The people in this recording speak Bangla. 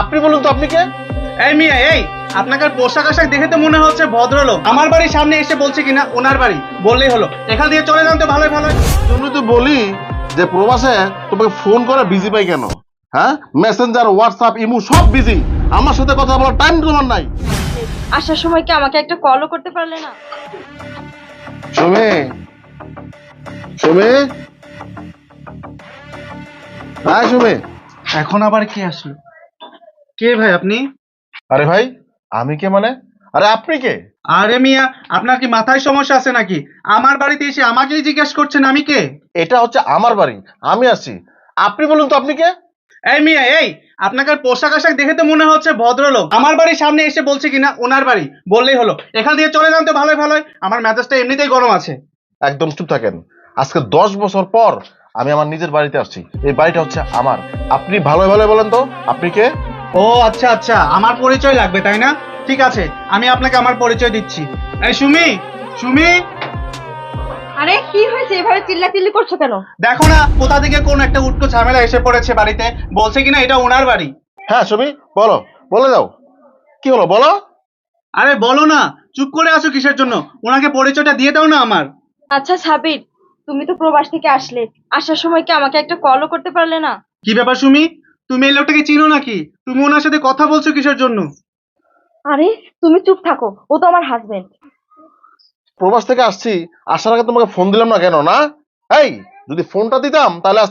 আপনি বলুন তো আপনি কে? এই মিয়া, এই আপনার পোশাক আশাক দেখে তো মনে হচ্ছে ভদ্রলোক। আমার বাড়ির সামনে এসে বলছে কিনা ওনার বাড়ি, বললেই হলো। এখান দিয়ে চলে যান তো ভালোই ভালোই। তুমি তো বলি যে প্রবাসে তোমাকে ফোন করে বিজি পাই কেন? হ্যাঁ, মেসেঞ্জার, হোয়াটসঅ্যাপ, ইমো সব বিজি। আমার সাথে কথা বলার টাইম তোমার নাই। আসার সময় কি আমাকে একটা কলও করতে পারলে না? সুমি, সুমি, হ্যাঁ সুমি। এখন আবার কি আসলো? কে ভাই আপনি? আরে ভাই, আমি কে মানে? আরে আপনি কে? আরে মিয়া, আপনার কি মাথায় সমস্যা আছে নাকি? আমার বাড়িতে এসে আমাকেই জিজ্ঞেস করছেন আমি কে? এটা হচ্ছে আমার বাড়ি, আমি আছি। আপনি বলুন তো আপনি কে? এই মিয়া, এই আপনার পোশাক আশাক দেখে তো মনে হচ্ছে ভদ্রলোক। আমার বাড়ির সামনে এসে বলছে কিনা ওনার বাড়ি, বললেই হলো। এখান দিয়ে চলে যান তো ভালোই ভালোই। আমার মেজাজটা এমনিতেই গরম আছে। একদম চুপ থাকেন। আজকে 10 বছর পর আমি আমার নিজের বাড়িতে আসছি। এই বাড়িটা হচ্ছে আমার। আপনি ভালো ভালো বলেন তো আপনি কে? ও আচ্ছা আচ্ছা, আমার পরিচয় লাগবে তাই না? ঠিক আছে, আমি আপনাকে আমার পরিচয় দিচ্ছি। এই সুমি, সুমি, আরে কি হয়েছে, এভাবে চিল্লাচিল্লি করছো কেন? দেখো না কোথা থেকে কোন একটা উটকো ঝামেলা এসে পড়েছে বাড়িতে। বলছে কিনা এটা ওনার বাড়ি। হ্যাঁ সুমি, বলো, বলে দাও কি হলো বলো। আরে বলো না, চুপ করে আছো কিসের জন্য? ওনাকে পরিচয়টা দিয়ে দাও না আমার। আচ্ছা সাবির, তুমি তো প্রবাস থেকে আসলে, আসার সময় কি আমাকে একটা কলও করতে পারলে না? কি ব্যাপার সুমি, তুমি এই লোকটাকে চিনো নাকি? তুমি ওনার সাথে কথা বলছো কিসের জন্য? আরে তুমি চুপ থাকো, ও তো আমার হাজবেন্ড। প্রবাস থেকে আসছি, আসার আগে তোমাকে ফোন দিলাম না কেন? না, এই যদি ফোনটা দিতাম তাহলে